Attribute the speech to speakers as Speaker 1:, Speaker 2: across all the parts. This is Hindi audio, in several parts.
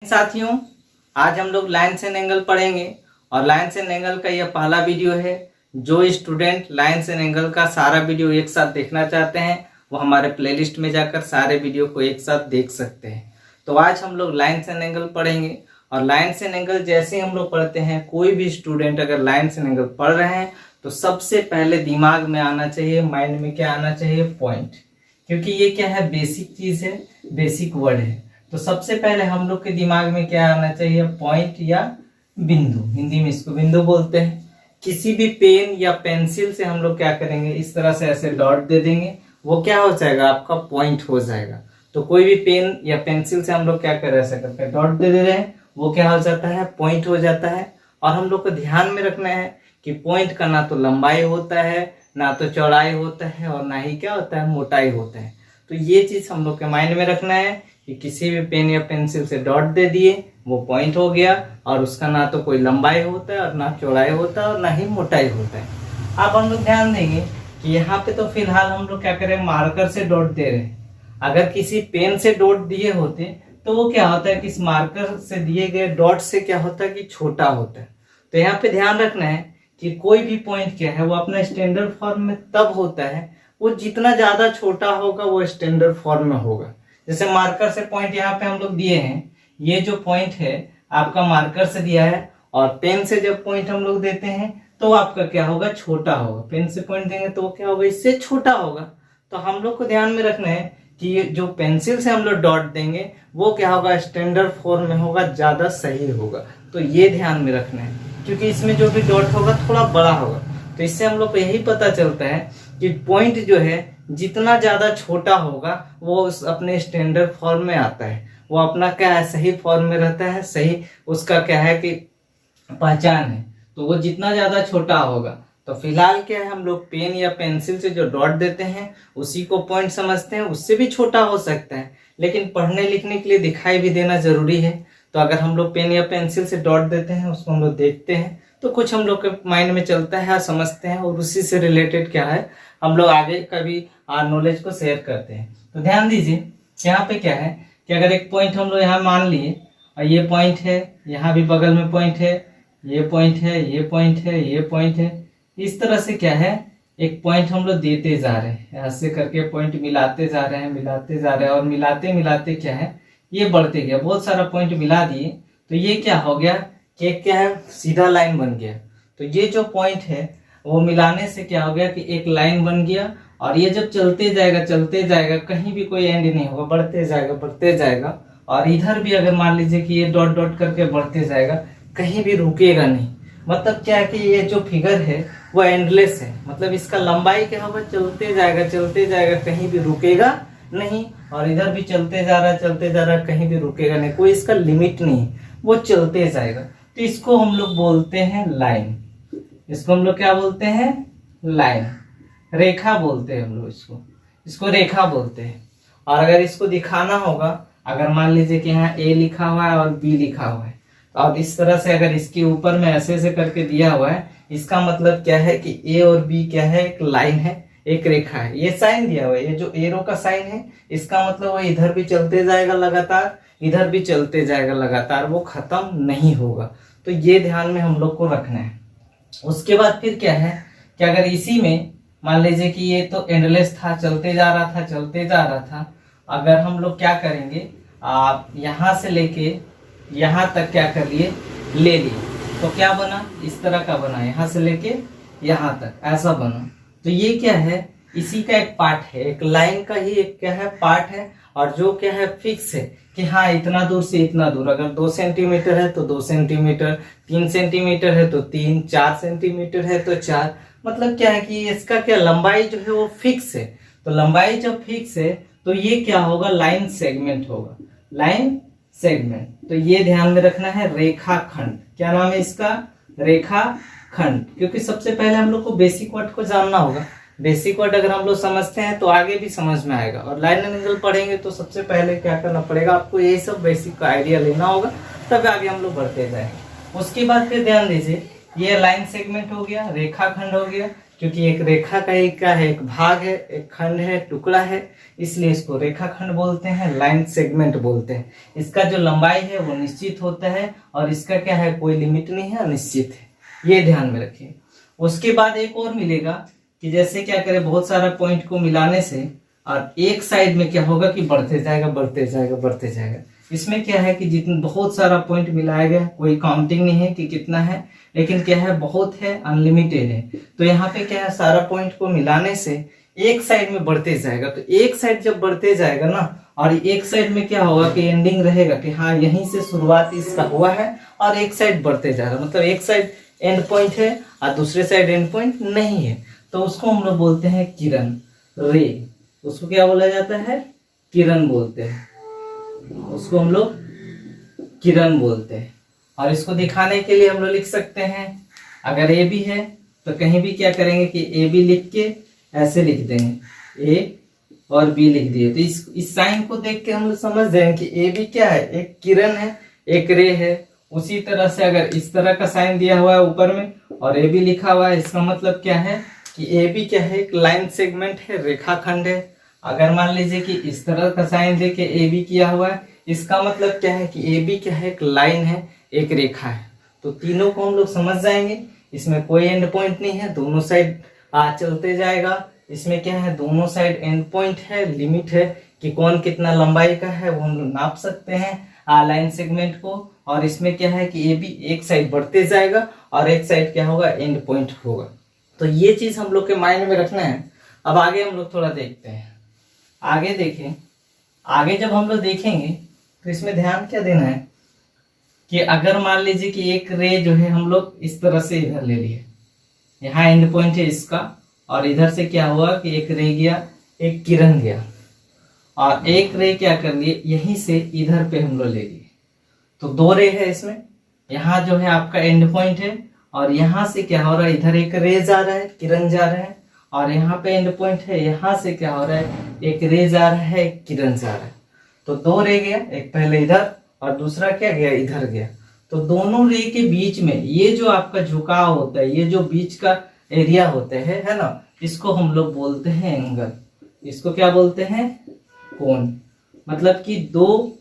Speaker 1: साथियों, आज हम लोग लाइन्स एंड एंगल पढ़ेंगे और लाइन्स एंड एंगल का यह पहला वीडियो है। जो स्टूडेंट लाइन्स एंड एंगल का सारा वीडियो एक साथ देखना चाहते हैं वो हमारे प्लेलिस्ट में जाकर सारे वीडियो को एक साथ देख सकते हैं। तो आज हम लोग लाइन्स एंड एंगल पढ़ेंगे और लाइन्स एंड एंगल जैसे हम लोग पढ़ते हैं, कोई भी स्टूडेंट अगर लाइन्स एंड एंगल पढ़ रहे हैं तो सबसे पहले दिमाग में आना चाहिए, माइंड में क्या आना चाहिए, पॉइंट। क्योंकि ये क्या है, बेसिक चीज है, बेसिक वर्ड है। तो सबसे पहले हम लोग के दिमाग में क्या आना चाहिए, पॉइंट या बिंदु। हिंदी में इसको बिंदु बोलते हैं। किसी भी पेन या पेंसिल से हम लोग क्या करेंगे, इस तरह से ऐसे डॉट दे देंगे, वो क्या हो जाएगा, आपका पॉइंट हो जाएगा। तो कोई भी पेन या पेंसिल से हम लोग क्या कर रहे हैं, ऐसे करके डॉट दे रहे हैं, वो क्या हो जाता है, पॉइंट हो जाता है। और हम लोग को ध्यान में रखना है कि पॉइंट का ना तो लंबाई होता है, ना तो चौड़ाई होता है, और ना ही क्या होता है, मोटाई होता है। तो ये चीज हम लोग के माइंड में रखना है कि किसी भी पेन या पेंसिल से डॉट दे दिए वो पॉइंट हो गया, और उसका ना तो कोई लंबाई होता है और ना चौड़ाई होता है और ना ही मोटाई होता है। अब हम लोग ध्यान देंगे कि यहाँ पे तो फिलहाल हम लोग क्या करें, मार्कर से डॉट दे रहे हैं। अगर किसी पेन से डॉट दिए होते तो वो क्या होता है कि इस मार्कर से दिए गए डॉट से क्या होता है कि छोटा होता है। तो यहाँ पे ध्यान रखना है कि कोई भी पॉइंट क्या है वो अपना स्टैंडर्ड फॉर्म में तब होता है, वो जितना ज्यादा छोटा होगा वो स्टैंडर्ड फॉर्म में होगा। जैसे मार्कर से पॉइंट यहाँ पे हम लोग दिए हैं, ये जो पॉइंट है आपका मार्कर से दिया है, और पेन से जब पॉइंट हम लोग देते हैं तो आपका क्या होगा, छोटा होगा। पेन से पॉइंट देंगे तो वो क्या होगा, इससे छोटा होगा। तो हम लोग को ध्यान में रखना है कि ये जो पेंसिल से हम लोग डॉट देंगे वो क्या होगा, स्टैंडर्ड फॉर्म में होगा, ज्यादा सही होगा। तो ये ध्यान में रखना है, क्योंकि इसमें जो भी डॉट होगा थोड़ा बड़ा होगा। तो इससे हम लोग को यही पता चलता है कि पॉइंट जो है जितना ज्यादा छोटा होगा वो उस अपने स्टैंडर्ड फॉर्म में आता है, वो अपना क्या है, सही फॉर्म में रहता है, सही उसका क्या है कि पहचान है। तो वो जितना ज्यादा छोटा होगा, तो फिलहाल क्या है, हम लोग पेन या पेंसिल से जो डॉट देते हैं उसी को पॉइंट समझते हैं। उससे भी छोटा हो सकता है, लेकिन पढ़ने लिखने के लिए दिखाई भी देना जरूरी है। तो अगर हम लोग पेन या पेंसिल से डॉट देते हैं, उसको हम लोग देखते हैं, तो कुछ हम लोग के माइंड में चलता है, समझते हैं, और उसी से रिलेटेड क्या है, हम लोग आगे कभी नॉलेज को शेयर करते हैं। तो ध्यान दीजिए, यहाँ पे क्या है कि अगर एक पॉइंट हम लोग यहाँ मान लिए, और ये पॉइंट है, यहाँ भी बगल में पॉइंट है, ये पॉइंट है, ये पॉइंट है, ये पॉइंट है, इस तरह से क्या है, एक पॉइंट हम लोग देते जा रहे हैं, ऐसे करके पॉइंट मिलाते जा रहे हैं, मिलाते जा रहे हैं, और मिलाते मिलाते क्या है, ये बढ़ते गया, बहुत सारा पॉइंट मिला दिए, तो ये क्या हो गया कि क्या है, सीधा लाइन बन गया। तो ये जो पॉइंट है वो मिलाने से क्या हो गया कि एक लाइन बन गया, और ये जब चलते जाएगा, कहीं भी कोई एंड नहीं होगा, बढ़ते जाएगा। और इधर भी अगर मान लीजिए कि ये डॉट डॉट करके बढ़ते जाएगा, कहीं भी रुकेगा नहीं। मतलब क्या है कि ये जो फिगर है वो एंडलेस है, मतलब इसका लंबाई क्या होगा, चलते जाएगा, कहीं भी रुकेगा नहीं। और इधर भी चलते जा रहा, कहीं भी रुकेगा नहीं, कोई इसका लिमिट नहीं, वो चलते जाएगा। तो इसको हम लोग बोलते हैं लाइन। इसको हम लोग क्या बोलते हैं, लाइन, रेखा बोलते हैं हम लोग इसको रेखा बोलते हैं। और अगर इसको दिखाना होगा, अगर मान लीजिए कि यहाँ ए लिखा हुआ है और बी लिखा हुआ है, तो अब इस तरह से अगर इसके ऊपर में ऐसे करके दिया हुआ है, इसका मतलब क्या है कि ए और बी क्या है, एक लाइन है, एक रेखा है। ये साइन दिया हुआ है, ये जो एरो का साइन है, इसका मतलब वो इधर भी चलते जाएगा लगातार, इधर भी चलते जाएगा लगातार, वो खत्म नहीं होगा। तो ये ध्यान में हम लोग को रखना है। उसके बाद फिर क्या है कि अगर इसी में मान लीजिए कि ये तो एंडलेस था, चलते जा रहा था, अगर हम लोग क्या करेंगे, आप यहाँ से लेके यहाँ तक क्या कर लिए, ले लिए, तो क्या बना, इस तरह का बना, यहाँ से लेके यहाँ तक ऐसा बना। तो ये क्या है, इसी का एक पार्ट है, एक लाइन का ही एक क्या है, पार्ट है, और जो क्या है, फिक्स है कि हाँ इतना दूर से इतना दूर, अगर 2 सेंटीमीटर है तो 2 सेंटीमीटर, 3 सेंटीमीटर है तो 3, 4 सेंटीमीटर है तो 4। मतलब क्या है कि इसका क्या लंबाई जो है वो फिक्स है। तो लंबाई जब फिक्स है तो ये क्या होगा, लाइन सेगमेंट होगा, लाइन सेगमेंट। तो ये ध्यान में रखना है, रेखाखंड। क्या नाम है इसका, रेखाखंड। क्योंकि सबसे पहले हम लोग को बेसिक वर्ड को जानना होगा। बेसिक वर्ड अगर हम लोग समझते हैं तो आगे भी समझ में आएगा। और लाइन एंड एंगल पढ़ेंगे तो सबसे पहले क्या करना पड़ेगा, आपको यही सब बेसिक का आइडिया लेना होगा, तब आगे हम लोग बढ़ते जाएंगे। उसके बाद फिर ध्यान दीजिए, ये लाइन सेगमेंट हो गया, रेखाखंड हो गया। क्योंकि एक रेखा का एक क्या है, एक भाग है, एक खंड है, टुकड़ा है, इसलिए इसको रेखाखंड बोलते हैं, लाइन सेगमेंट बोलते हैं। इसका जो लंबाई है वो निश्चित होता है और इसका क्या है, कोई लिमिट नहीं है, अनिश्चित है, ये ध्यान में रखिए। उसके बाद एक और मिलेगा कि जैसे क्या करें, बहुत सारा पॉइंट को मिलाने से और एक साइड में क्या होगा कि बढ़ते जाएगा बढ़ते जाएगा बढ़ते जाएगा। इसमें क्या है कि जितने बहुत सारा पॉइंट मिलाया गया, कोई काउंटिंग नहीं है कि कितना है, लेकिन क्या है, बहुत है, अनलिमिटेड है। तो यहाँ पे क्या है, सारा पॉइंट को मिलाने से एक साइड में बढ़ते जाएगा। तो एक साइड जब बढ़ते जाएगा ना, और एक साइड में क्या होगा कि एंडिंग रहेगा कि हाँ यहीं से शुरुआत इसका हुआ है और एक साइड बढ़ते जा रहा है, मतलब एक साइड एंड पॉइंट है और दूसरे साइड एंड पॉइंट नहीं है। तो उसको हम लोग बोलते हैं किरण, रे। उसको क्या बोला जाता है, किरण बोलते हैं, उसको हम लोग किरण बोलते हैं। और इसको दिखाने के लिए हम लोग लिख सकते हैं, अगर ए बी है तो कहीं भी क्या करेंगे कि ए बी लिख के ऐसे लिख देंगे, ए और बी लिख दिए। तो इस साइन को देख के हम लोग समझ जाएंगे कि ए बी क्या है, एक किरण है, एक रे है। उसी तरह से अगर इस तरह का साइन दिया हुआ है ऊपर में और ए बी लिखा हुआ है, इसका मतलब क्या है कि ए बी क्या है, एक लाइन सेगमेंट है, रेखाखंड है। अगर मान लीजिए कि इस तरह का साइन देके ए बी किया हुआ है, इसका मतलब क्या है कि ए बी क्या है, एक लाइन है, एक रेखा है। तो तीनों को हम लोग समझ जाएंगे। इसमें कोई एंड पॉइंट नहीं है, दोनों साइड चलते जाएगा। इसमें क्या है, दोनों साइड एंड पॉइंट है, लिमिट है कि कौन कितना लंबाई का है, वो हम लोग नाप सकते हैं लाइन सेगमेंट को। और इसमें क्या है कि ए बी एक साइड बढ़ते जाएगा और एक साइड क्या होगा, एंड पॉइंट होगा। तो ये चीज हम लोग के माइंड में रखना है। अब आगे हम लोग थोड़ा देखते हैं, आगे देखें। आगे जब हम लोग देखेंगे तो इसमें ध्यान क्या देना है कि अगर मान लीजिए कि एक रे जो है हम लोग इस तरह से इधर ले लिए, यहाँ एंड पॉइंट है इसका, और इधर से क्या हुआ कि एक रे गया, एक किरण गया, और एक रे क्या कर लिए, यहीं से इधर पे हम लोग ले लिए। तो दो रे है इसमें, यहाँ जो है आपका एंड पॉइंट है और यहाँ से क्या हो रहा है, इधर एक रे जा रहा है, किरण जा रहा है, और यहाँ पे एंड पॉइंट है, यहाँ से क्या हो रहा है, एक रे जा रहा है, एक किरण जा रहा है। तो दो रे गया, एक पहले इधर और दूसरा क्या गया, इधर गया। तो दोनों रे के बीच में ये जो आपका झुकाव होता है, ये जो बीच का एरिया होता है ना, इसको हम लोग बोलते हैं एंगल। इसको क्या बोलते हैं, कोण। मतलब कि दो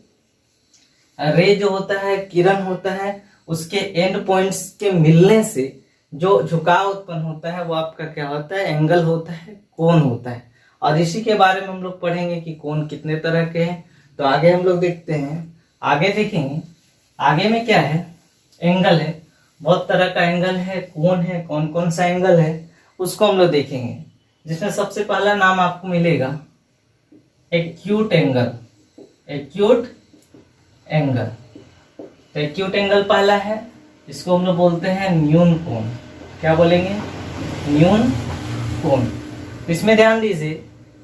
Speaker 1: रे जो होता है, किरण होता है, उसके एंड पॉइंट्स के मिलने से जो झुकाव उत्पन्न होता है वो आपका क्या होता है, एंगल होता है, कोण होता है। और इसी के बारे में हम लोग पढ़ेंगे कि कोण कितने तरह के हैं। तो आगे हम लोग देखते हैं, आगे देखेंगे। आगे में क्या है, एंगल है, बहुत तरह का एंगल है, कोण है, कौन कौन सा एंगल है उसको हम लोग देखेंगे। जिसमें सबसे पहला नाम आपको मिलेगा एक्यूट एंगल। एक्यूट एंगल, तो एक्यूट एंगल पहला है, इसको हम लोग बोलते हैं न्यून कोण। क्या बोलेंगे, न्यून कोण। तो इसमें ध्यान दीजिए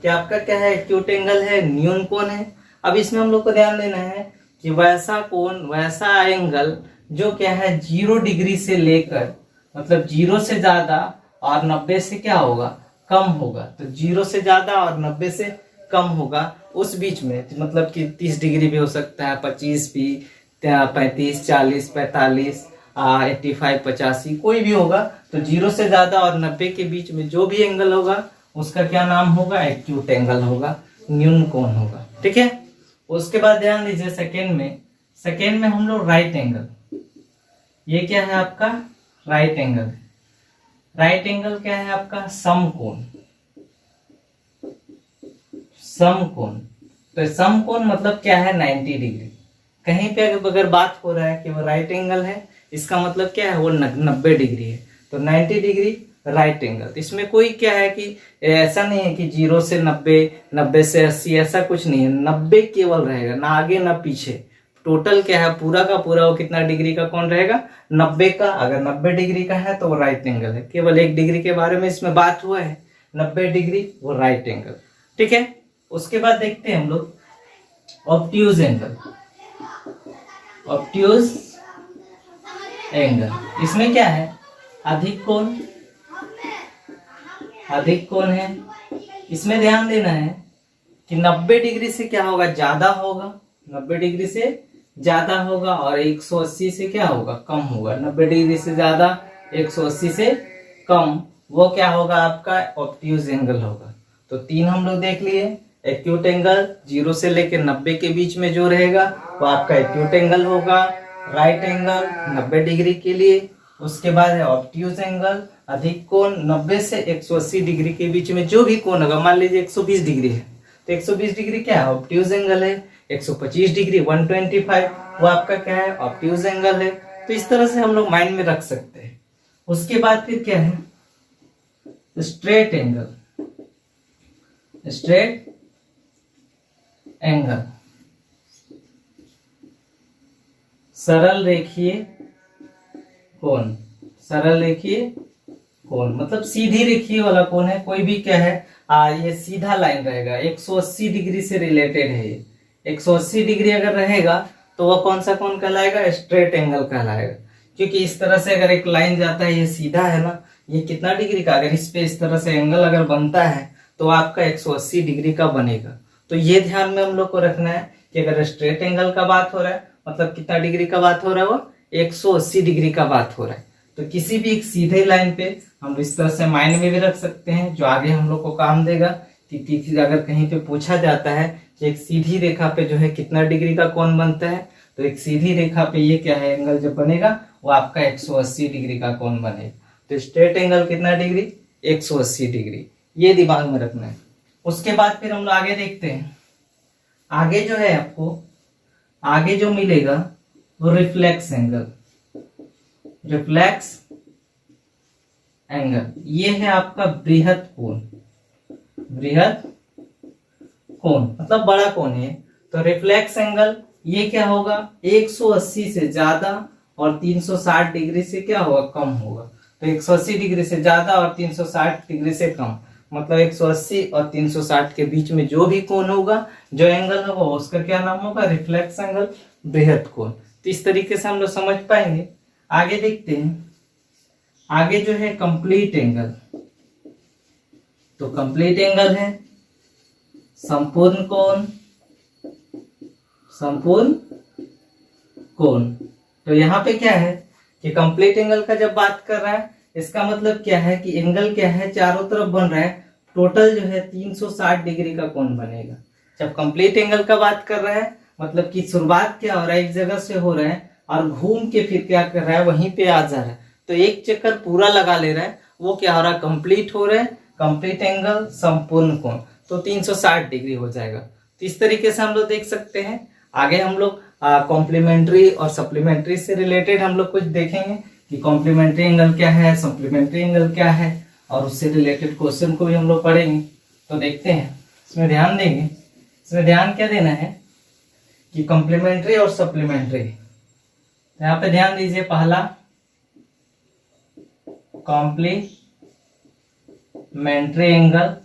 Speaker 1: कि आपका क्या है, एक्यूट एंगल है, न्यून कोण है। अब इसमें हम लोग को ध्यान देना है कि वैसा कोण, वैसा एंगल जो क्या है 0 डिग्री से लेकर, मतलब 0 से ज्यादा और 90 से क्या होगा, कम होगा। तो 0 से ज्यादा और 90 से कम होगा, उस बीच में, मतलब कि 30 डिग्री भी हो सकता है, 25 भी, 35, 40, 45, 85, 85 कोई भी होगा। तो 0 से ज्यादा और 90 के बीच में जो भी एंगल होगा उसका क्या नाम होगा, एक्यूट एंगल होगा, न्यून कोण होगा। ठीक है। उसके बाद ध्यान दीजिए सेकेंड में हम लोग राइट एंगल। ये क्या है आपका, राइट एंगल। राइट एंगल क्या है आपका, समकोण। समकोण, तो समकोण मतलब क्या है, 90 डिग्री। कहीं पे अगर बात हो रहा है कि वो राइट एंगल है, इसका मतलब क्या है, वो 90 डिग्री है। तो 90 डिग्री राइट एंगल। इसमें कोई क्या है कि ऐसा नहीं है कि 0 से 90, 90 से 80, ऐसा कुछ नहीं है। 90 केवल रहेगा, ना आगे ना पीछे। टोटल क्या है, पूरा का पूरा वो कितना डिग्री का कौन रहेगा, 90 का। अगर 90 डिग्री का है तो वो राइट एंगल है। केवल 1 डिग्री के बारे में इसमें बात हुआ है, 90 डिग्री वो राइट एंगल। ठीक है। उसके बाद देखते हैं हम लोग ऑब्ट्यूज एंगल। ऑब्ट्यूज एंगल, इसमें क्या है, अधिक कोण, अधिक कोण है। इसमें ध्यान देना है कि 90 डिग्री से क्या होगा, ज्यादा होगा, 90 डिग्री से ज्यादा होगा, और 180 से क्या होगा, कम होगा। 90 डिग्री से ज्यादा, 180 से कम, वो क्या होगा, आपका ऑब्ट्यूज एंगल होगा। तो 3 हम लोग देख लिए। एक्यूट एंगल 0 से लेकर 90 के बीच में जो रहेगा वो आपका एक्यूट एंगल होगा। राइट एंगल 90 डिग्री के लिए। उसके बाद है ऑब्ट्यूज एंगल, अधिक कोण 90 से 180 डिग्री के बीच में जो भी कोण होगा, मान लीजिए 120 डिग्री है तो 120 डिग्री क्या है, ऑब्ट्यूज एंगल है। 125 डिग्री 125 वो आपका क्या है, ऑब्ट्यूज एंगल है। तो इस तरह से हम लोग माइंड में रख सकते हैं। उसके बाद फिर क्या है, स्ट्रेट एंगल। स्ट्रेट एंगल सरल रेखीय कोण। सरल रेखीय कोण मतलब सीधी रेखीय वाला कोण है। कोई भी क्या है, ये सीधा लाइन रहेगा, 180 डिग्री से रिलेटेड है। ये 180 डिग्री अगर रहेगा तो वह कौन सा कोण कहलाएगा, स्ट्रेट एंगल कहलाएगा। क्योंकि इस तरह से अगर एक लाइन जाता है, ये सीधा है ना, ये कितना डिग्री का, अगर इस पे इस तरह से एंगल अगर बनता है तो आपका 180 डिग्री का बनेगा। तो ये ध्यान में हम लोग को रखना है कि अगर स्ट्रेट एंगल का बात हो रहा है मतलब कितना डिग्री का बात हो रहा है, वो 180 डिग्री का बात हो रहा है। तो किसी भी एक सीधे लाइन पे हम इस तरह से माइंड में भी रख सकते हैं, जो आगे हम लोग को काम देगा कि अगर कहीं पे पूछा जाता है कि एक सीधी रेखा पे जो है कितना डिग्री का कोण बनता है, तो एक सीधी रेखा पे ये क्या है, एंगल जब बनेगा वो आपका 180 डिग्री का कोण बनेगा। तो स्ट्रेट एंगल कितना डिग्री, 180 डिग्री, ये दिमाग में रखना है। उसके बाद फिर हम लोग आगे देखते हैं। आगे जो है आपको आगे जो मिलेगा वो रिफ्लेक्स एंगल। रिफ्लेक्स एंगल ये है आपका बृहत कोण। बृहत कोण मतलब बड़ा कोण है। तो रिफ्लेक्स एंगल ये क्या होगा, 180 से ज्यादा और 360 डिग्री से क्या होगा, कम होगा। तो 180 डिग्री से ज्यादा और 360 डिग्री से कम मतलब 180 और 360 के बीच में जो भी कोण होगा, जो एंगल होगा, उसका क्या नाम होगा, रिफ्लेक्स एंगल, बृहत कोण। तो इस तरीके से हम लोग समझ पाएंगे। आगे देखते हैं। आगे जो है कंप्लीट एंगल। तो कंप्लीट एंगल है संपूर्ण कोण। संपूर्ण कोण। तो यहाँ पे क्या है कि कंप्लीट एंगल का जब बात कर रहा है, इसका मतलब क्या है कि एंगल क्या है, चारों तरफ बन रहा है, टोटल जो है 360 डिग्री का कोण बनेगा। जब कंप्लीट एंगल का बात कर रहा है मतलब कि शुरुआत क्या हो रहा है, एक जगह से हो रहा है और घूम के फिर क्या कर रहा है, वहीं पे आ जा रहा है। तो एक चक्कर पूरा लगा ले रहा है, वो क्या हो रहा है, कंप्लीट हो रहा है। कंप्लीट एंगल संपूर्ण कोण तो 360 डिग्री हो जाएगा। तो इस तरीके से हम लोग देख सकते हैं। आगे हम लोग कॉम्प्लीमेंट्री और सप्लीमेंट्री से रिलेटेड हम लोग कुछ देखेंगे कि कॉम्प्लीमेंट्री एंगल क्या है, सप्लीमेंट्री एंगल क्या है, और उससे रिलेटेड क्वेश्चन को भी हम लोग पढ़ेंगे। तो देखते हैं, इसमें ध्यान देंगे। इसमें ध्यान क्या देना है कि कॉम्प्लीमेंट्री और सप्लीमेंट्री। तो यहाँ पे ध्यान दीजिए, पहला कॉम्प्लीमेंट्री एंगल।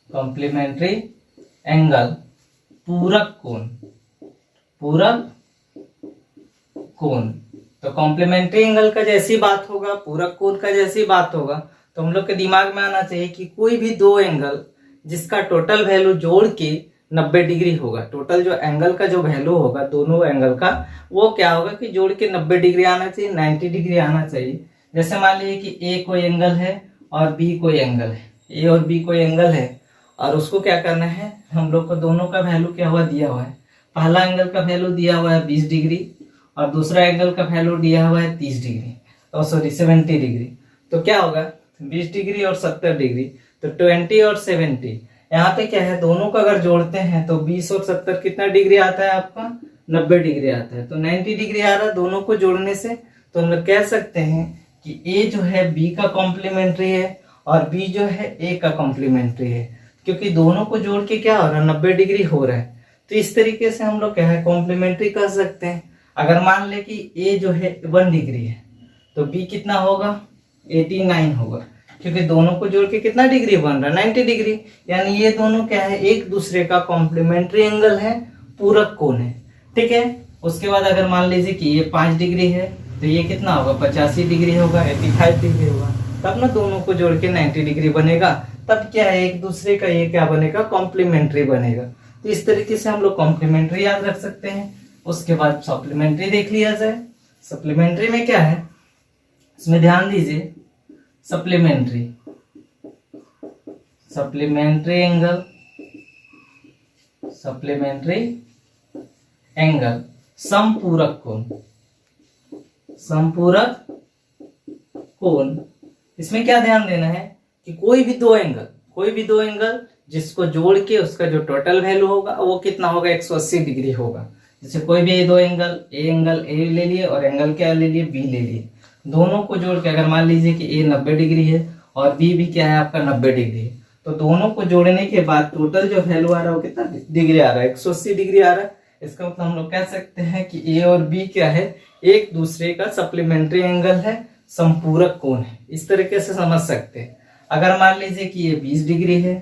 Speaker 1: कॉम्प्लीमेंट्री एंगल पूरक कोण। पूरक कोण। तो कॉम्प्लीमेंट्री एंगल का जैसी बात होगा, पूरक कोण का जैसी बात होगा, तो हम लोग के दिमाग में आना चाहिए कि कोई भी दो एंगल जिसका टोटल वैल्यू जोड़ के 90 डिग्री होगा, टोटल जो एंगल का जो वैल्यू होगा दोनों एंगल का, वो क्या होगा कि जोड़ के 90 डिग्री आना चाहिए, 90 डिग्री आना चाहिए। जैसे मान लीजिए कि ए कोई एंगल है और बी कोई एंगल है, ए और बी कोई एंगल है, और उसको क्या करना है, हम लोग को दोनों का वैल्यू क्या हुआ, दिया हुआ है। पहला एंगल का वैल्यू दिया हुआ है 20 डिग्री और दूसरा एंगल का वैल्यू दिया हुआ है 30 डिग्री, और सॉरी 70 डिग्री। तो क्या होगा, 20 डिग्री और 70 डिग्री, तो 20 और 70। यहाँ पे क्या है, दोनों को अगर जोड़ते हैं तो 20 और 70 कितना डिग्री आता है आपका, 90 डिग्री आता है। तो 90 डिग्री आ रहा है दोनों को जोड़ने से। तो हम लोग कह सकते हैं कि ए जो है बी का कॉम्प्लीमेंट्री है और बी जो है ए का कॉम्प्लीमेंट्री है, क्योंकि दोनों को जोड़ के क्या हो रहा है, 90 डिग्री हो रहा है। तो इस तरीके से हम लोग क्या है, कॉम्प्लीमेंट्री कर सकते हैं। अगर मान ले कि ए जो है 1 डिग्री है तो बी कितना होगा, 89 होगा, क्योंकि दोनों को जोड़ के कितना डिग्री बन रहा है, 90 डिग्री। यानी ये दोनों क्या है, एक दूसरे का कॉम्प्लीमेंट्री एंगल है, पूरक कोण है। ठीक है। उसके बाद अगर मान लीजिए कि ये 5 डिग्री है तो ये कितना होगा, 85 डिग्री होगा, 85 डिग्री होगा, तब ना दोनों को जोड़ के 90 डिग्री बनेगा। तब क्या है, एक दूसरे का ये क्या बनेगा, कॉम्प्लीमेंट्री बनेगा। तो इस तरीके से हम लोग कॉम्प्लीमेंट्री याद रख सकते हैं। उसके बाद सप्लीमेंट्री देख लिया जाए। सप्लीमेंट्री में क्या है, इसमें ध्यान दीजिए, सप्लीमेंट्री एंगल, सप्लीमेंट्री एंगल, समपूरक कोण। इसमें क्या ध्यान देना है कि कोई भी दो एंगल जिसको जोड़ के उसका जो टोटल वैल्यू होगा वो कितना होगा, 180 डिग्री होगा। जैसे कोई भी दो एंगल ए ले लिए और एंगल क्या ले लिए, बी ले लिए, दोनों को जोड़ के अगर मान लीजिए कि ए 90 डिग्री है और बी भी क्या है आपका 90 डिग्री है, तो दोनों को जोड़ने के बाद टोटल जो वैल्यू आ रहा है वो कितना डिग्री आ रहा है, 180 डिग्री आ रहा है। इसका मतलब हम लोग कह सकते हैं कि ए और बी क्या है, एक दूसरे का सप्लीमेंट्री एंगल है, संपूरक कोण है। इस तरीके से समझ सकते हैं। अगर मान लीजिए कि ये 20 डिग्री है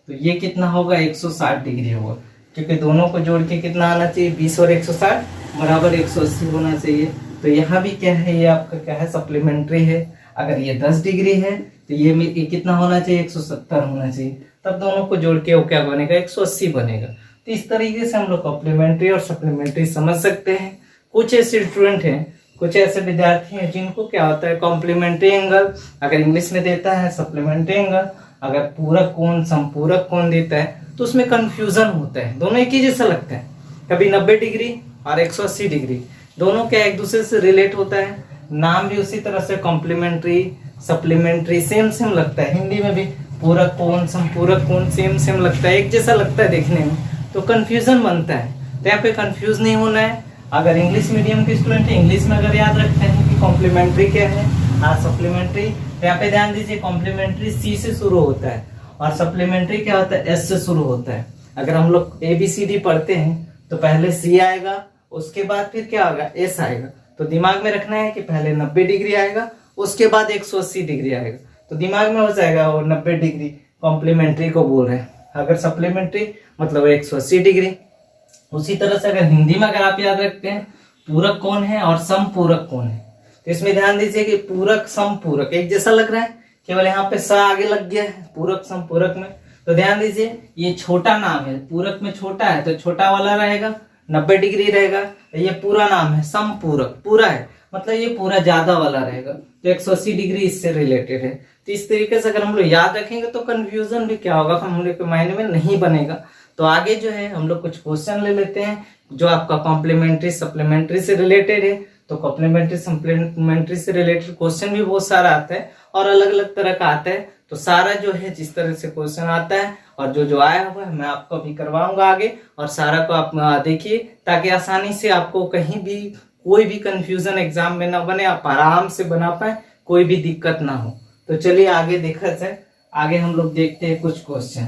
Speaker 1: तो ये कितना होगा, 160 डिग्री होगा, क्योंकि दोनों को जोड़ के कितना आना चाहिए, 20 और 160 बराबर 180 होना चाहिए। तो यहाँ भी क्या है, ये आपका क्या है, सप्लीमेंट्री है। अगर ये 10 डिग्री है तो ये कितना होना चाहिए, 170 होना चाहिए। तब दोनों को जोड़ के वो क्या बनेगा, 180 बनेगा। तो इस तरीके से हम लोग कॉम्प्लीमेंट्री और सप्लीमेंट्री समझ सकते हैं। कुछ ऐसे स्टूडेंट हैं, कुछ ऐसे विद्यार्थी हैं जिनको क्या होता है, कॉम्प्लीमेंट्री एंगल अगर इंग्लिश में देता है, सप्लीमेंट्री एंगल अगर पूरक कोण संपूरक कोण देता है तो उसमें कंफ्यूजन होता है। दोनों एक ही जैसा लगता है, कभी 90 डिग्री और 180 डिग्री, दोनों क्या एक दूसरे से रिलेट होता है। नाम भी उसी तरह से कॉम्प्लीमेंट्री सप्लीमेंट्री सेम लगता है। हिंदी में भी पूरक कोण संपूरक कोण सेम लगता है, एक जैसा लगता है देखने में, तो कंफ्यूजन बनता है। तो यहाँ पे कंफ्यूज नहीं होना है। अगर इंग्लिश मीडियम के स्टूडेंट है, इंग्लिश में अगर याद रखते हैं कि कॉम्प्लीमेंट्री क्या है और सप्लीमेंट्री, तो यहाँ पे ध्यान दीजिए कॉम्प्लीमेंट्री सी से शुरू होता है और सप्लीमेंट्री क्या होता है, एस से शुरू होता है। अगर हम लोग ABCD पढ़ते हैं तो पहले सी आएगा, उसके बाद फिर क्या होगा, एस आएगा। तो दिमाग में रखना है कि पहले 90 डिग्री आएगा, उसके बाद 180 डिग्री आएगा। तो दिमाग में हो जाएगा वो 90 डिग्री कॉम्प्लीमेंट्री को बोल रहे हैं, अगर सप्लीमेंट्री मतलब 180 डिग्री। उसी तरह से अगर हिंदी में अगर आप याद रखते हैं पूरक कोण है और समपूरक कोण है, तो इसमें ध्यान दीजिए कि पूरक समपूरक एक जैसा लग रहा है, केवल यहाँ पे सा आगे लग गया है पूरक समपूरक में। तो ध्यान दीजिए ये छोटा नाम है, पूरक में छोटा है तो छोटा वाला रहेगा, 90 डिग्री रहेगा। ये पूरा नाम है समपूरक, पूरा है मतलब ये पूरा ज्यादा वाला रहेगा, तो 180 डिग्री इससे रिलेटेड है। तो इस तरीके से अगर हम लोग याद रखेंगे तो कंफ्यूजन भी क्या होगा, हम लोग के माइंड में नहीं बनेगा। तो आगे जो है हम लोग कुछ क्वेश्चन ले लेते हैं जो आपका कॉम्प्लीमेंट्री सप्लीमेंट्री से रिलेटेड है। तो कॉम्प्लीमेंट्री सप्लीमेंट्री से रिलेटेड क्वेश्चन भी बहुत सारा आता है और अलग अलग तरह का आता है। तो सारा जो है जिस तरह से क्वेश्चन आता है और जो आया हुआ है मैं आपको अभी करवाऊंगा आगे, और सारा को आप देखिए ताकि आसानी से आपको कहीं भी कोई भी कंफ्यूजन एग्जाम में ना बने, आप आराम से बना पाए, कोई भी दिक्कत ना हो। तो चलिए आगे देखा जाए। आगे हम लोग देखते हैं कुछ क्वेश्चन।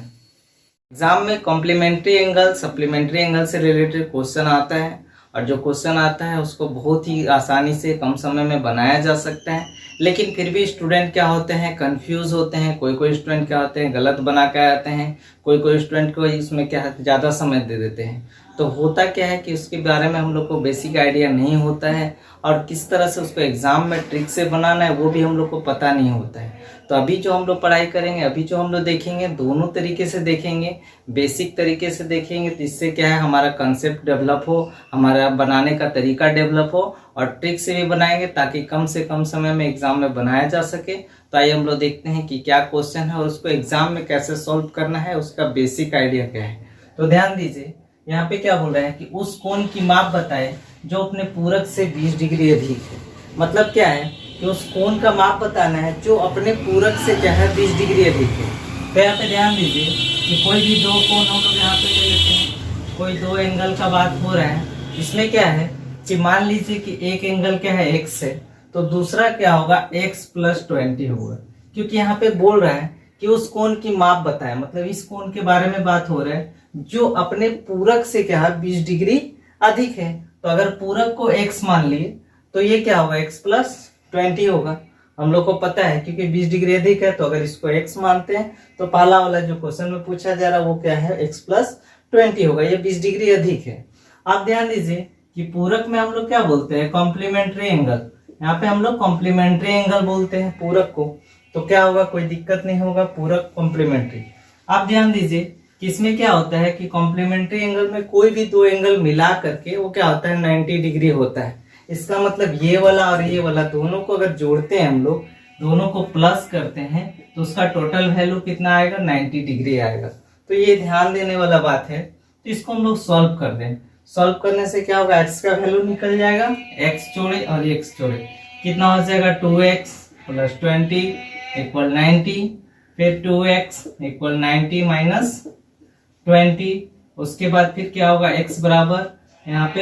Speaker 1: एग्जाम में कॉम्प्लीमेंट्री एंगल सप्लीमेंट्री एंगल से रिलेटेड क्वेश्चन आता है, और जो क्वेश्चन आता है उसको बहुत ही आसानी से कम समय में बनाया जा सकता है। लेकिन फिर भी स्टूडेंट क्या होते हैं, कंफ्यूज होते हैं। कोई स्टूडेंट क्या होते हैं, गलत बना के आते हैं, कोई स्टूडेंट को इसमें क्या है ज़्यादा समय दे देते हैं। तो होता क्या है कि उसके बारे में हम लोग को बेसिक आइडिया नहीं होता है, और किस तरह से उसको एग्जाम में ट्रिक से बनाना है वो भी हम लोग को पता नहीं होता है। तो अभी जो हम लोग पढ़ाई करेंगे, अभी जो हम लोग देखेंगे, दोनों तरीके से देखेंगे। बेसिक तरीके से देखेंगे तो इससे क्या है हमारा कंसेप्ट डेवलप हो, हमारा बनाने का तरीका डेवलप हो, और ट्रिक से भी बनाएंगे ताकि कम से कम समय में एग्जाम में बनाया जा सके। तो आइए हम लोग देखते हैं कि क्या क्वेश्चन है और उसको एग्जाम में कैसे सॉल्व करना है, उसका बेसिक आइडिया क्या है। तो ध्यान दीजिए यहाँ पे क्या बोल रहा है कि उस कोण की माप बताए जो अपने पूरक से 20 डिग्री अधिक है। मतलब क्या है कि उस कोण का माप बताना है जो अपने पूरक से क्या है 20 डिग्री अधिक है। तो यहाँ पे ध्यान दीजिए कि कोई भी दो कोण हम लोग यहाँ पे ले लेते हैं, कोई दो एंगल का बात हो रहा है। इसमें क्या है कि मान लीजिए कि एक एंगल क्या है x है, तो दूसरा क्या होगा x + 20 होगा, क्योंकि यहाँ पे बोल रहा है कि उस कोण की माप बताए, मतलब इस कोण के बारे में बात हो रहा है जो अपने पूरक से क्या है 20 डिग्री अधिक है। तो अगर पूरक को x मान लिए तो ये क्या होगा x + 20 होगा। हम लोग को पता है क्योंकि 20 डिग्री अधिक है, तो अगर इसको x मानते हैं तो पहला वाला जो क्वेश्चन में पूछा जा रहा है वो क्या है x + 20 होगा, ये 20 डिग्री अधिक है। आप ध्यान दीजिए कि पूरक में हम लोग क्या बोलते हैं, कॉम्प्लीमेंट्री एंगल। यहाँ पे हम लोग कॉम्प्लीमेंट्री एंगल बोलते हैं पूरक को। तो क्या होगा, कोई दिक्कत नहीं होगा, पूरक कॉम्प्लीमेंट्री। आप ध्यान दीजिए कि इसमें क्या होता है कि कॉम्प्लीमेंट्री एंगल में कोई भी दो एंगल मिला करके वो क्या होता है 90 डिग्री होता है। इसका मतलब ये वाला और ये वाला दोनों को अगर जोड़ते हैं हम लोग, दोनों को प्लस करते हैं तो उसका टोटल वैल्यू कितना आएगा, 90 डिग्री आएगा। तो ये ध्यान देने वाला बात है। तो इसको हम लोग सॉल्व कर दें। सॉल्व करने से क्या होगा, x का वैल्यू निकल जाएगा, x जोड़े और x जोड़े कितना हो जाएगा, 2x + 20 = 90, फिर 2x = 90 - 20, उसके बाद फिर क्या होगा, x बराबर यहाँ पे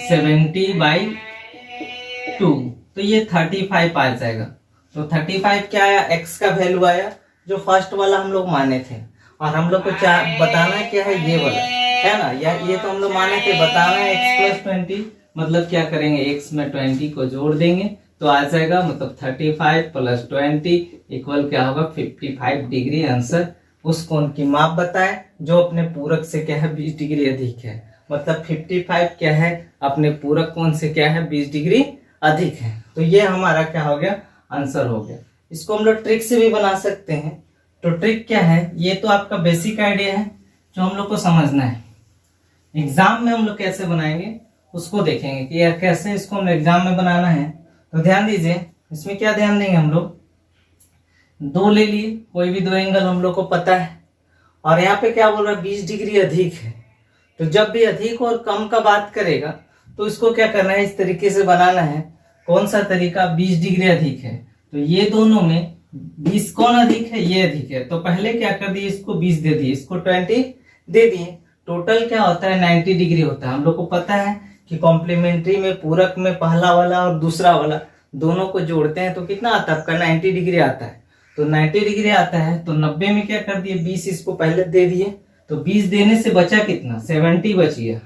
Speaker 1: 70/2, तो ये 35 आ जाएगा। तो 35 क्या आया, x का वैल्यू आया जो फर्स्ट वाला हम लोग माने थे। और हम लोग को बताना क्या है, ये वाला है ना, या ये तो हम लोग माने थे, बताना है x + 20, मतलब क्या करेंगे, x में 20 को जोड़ देंगे तो आ जाएगा, मतलब 35 + 20 = क्या होगा, 55 डिग्री। आंसर उस कोण की माप बताएं जो अपने पूरक से क्या है, 20 डिग्री अधिक है। मतलब 55 क्या है, अपने पूरक कोण से क्या है, 20 डिग्री अधिक है। तो ये हमारा क्या हो गया, आंसर हो गया। इसको हम लोग ट्रिक से भी बना सकते हैं। तो ट्रिक क्या है, ये तो आपका बेसिक आइडिया है जो हम लोग को समझना है। एग्जाम में हम लोग कैसे बनाएंगे उसको देखेंगे कि यार कैसे इसको हम एग्जाम में बनाना है। तो ध्यान दीजिए, इसमें क्या ध्यान देंगे हम लोग, दो ले लिए, कोई भी दो एंगल हम लोग को पता है, और यहाँ पे क्या बोल रहा है, 20 डिग्री अधिक है। तो जब भी अधिक और कम का बात करेगा तो इसको क्या करना है, इस तरीके से बनाना है। कौन सा तरीका, 20 डिग्री अधिक है तो ये दोनों में 20 कौन अधिक है, ये अधिक है। तो पहले क्या कर दिए, इसको 20 दे दिए, इसको 20 दे दिए। टोटल क्या होता है, 90 डिग्री होता है। हम लोग को पता है कि कॉम्प्लीमेंट्री में, पूरक में पहला वाला और दूसरा वाला दोनों को जोड़ते हैं तो कितना आता है आपका, 90 डिग्री आता है। तो 90 डिग्री आता है तो 90 में क्या कर दिए, 20 इसको पहले दे दिए। तो 20 देने से बचा कितना, 70 बच गया,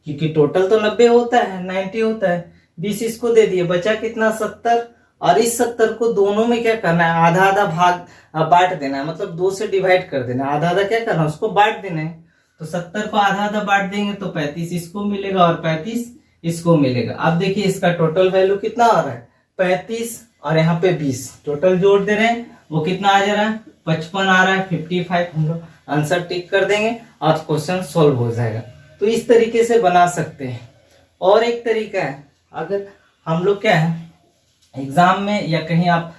Speaker 1: क्योंकि टोटल तो 90 होता है, 90 होता है। 20 इसको दे दिए, बचा कितना, 70। और इस 70 को दोनों में क्या करना है, आधा आधा भाग बांट देना है, मतलब 2 से डिवाइड कर देना है। आधा आधा क्या करना है, उसको बांट देना है। तो 70 को आधा आधा बांट देंगे तो 35 इसको मिलेगा और 35 इसको मिलेगा। अब देखिए इसका टोटल वैल्यू कितना आ रहा है, 35 और यहाँ पे 20, टोटल जोड़ दे रहे हैं, वो कितना आ जा रहा है, 55 आ रहा है। 55 हम लोग आंसर टिक कर देंगे और क्वेश्चन सोल्व हो जाएगा। तो इस तरीके से बना सकते हैं। और एक तरीका है, अगर हम लोग क्या है एग्जाम में या कहीं आप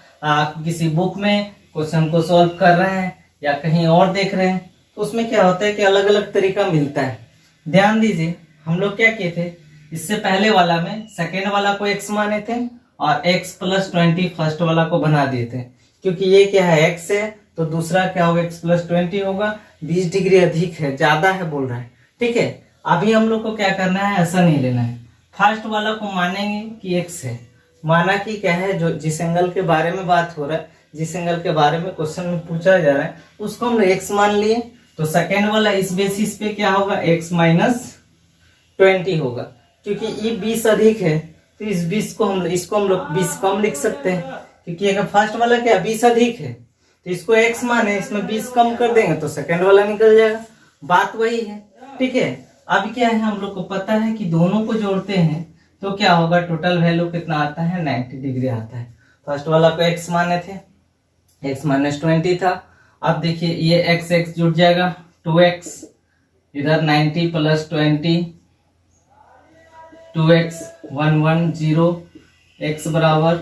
Speaker 1: किसी बुक में क्वेश्चन को सॉल्व कर रहे हैं या कहीं और देख रहे हैं, तो उसमें क्या होता है कि अलग अलग तरीका मिलता है। ध्यान दीजिए, हम लोग क्या किए थे, इससे पहले वाला में सेकेंड वाला को x माने थे और x + 20 फर्स्ट वाला को बना दिए थे, क्योंकि ये क्या है, x है तो दूसरा क्या होगा, x + 20 होगा। 20 डिग्री अधिक है, ज्यादा है बोल रहा है, ठीक है। अभी हम लोग को क्या करना है, ऐसा नहीं लेना है। फर्स्ट वाला को मानेंगे कि x है, माना कि क्या है, जो जिस एंगल के बारे में बात हो रहा है, जिस एंगल के बारे में क्वेश्चन में पूछा जा रहा है, उसको हम x मान लिए। तो सेकेंड वाला इस बेसिस पे क्या होगा, x - 20 होगा, क्योंकि ये 20 अधिक है तो इस 20 को हम लोग 20 कम लिख सकते हैं, क्योंकि अगर फर्स्ट वाला क्या 20 अधिक है तो इसको x माने, इसमें 20 कम कर देंगे तो सेकेंड वाला निकल जाएगा। बात वही है, ठीक है। अब क्या है, हम लोग को पता है कि दोनों को जोड़ते हैं तो क्या होगा, टोटल वैल्यू कितना आता है, 90 डिग्री आता है। फर्स्ट वाला को x माने थे, x - 20 था। अब देखिए ये x x जुड़ जाएगा, 2x, इधर 90 + 20, 2x 110, x बराबर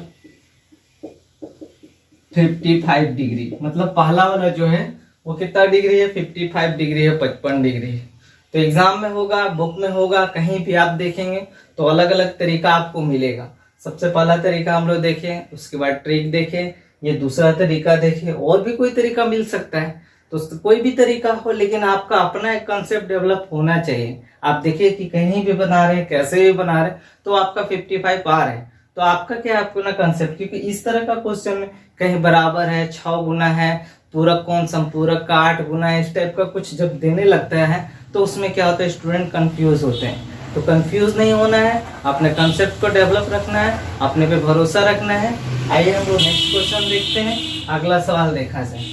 Speaker 1: 55 डिग्री। मतलब पहला वाला जो है वो कितना डिग्री है, 55 डिग्री है, 55 डिग्री है। तो एग्जाम में होगा, बुक में होगा, कहीं भी आप देखेंगे तो अलग अलग तरीका आपको मिलेगा। सबसे पहला तरीका हम लोग देखें, उसके बाद ट्रिक देखें, ये दूसरा तरीका देखें, और भी कोई तरीका मिल सकता है। तो कोई भी तरीका हो, लेकिन आपका अपना एक कंसेप्ट डेवलप होना चाहिए। आप देखिए कि कहीं भी बना रहे हैं, कैसे भी बना रहे हैं, तो आपका 55 आ रहा है, तो आपका क्या है, आपको ना कंसेप्ट, क्योंकि इस तरह का क्वेश्चन में कहीं बराबर है, 6 गुना है, पूरक कोण संपूरक का 8 गुना है, इस टाइप का कुछ जब देने लगता है तो उसमें क्या होता है, स्टूडेंट कंफ्यूज होते हैं। तो कंफ्यूज नहीं होना है, अपने कंसेप्ट को डेवलप रखना है, अपने पे भरोसा रखना है। आइए हम लोग नेक्स्ट क्वेश्चन देखते हैं, अगला सवाल देखा जाए।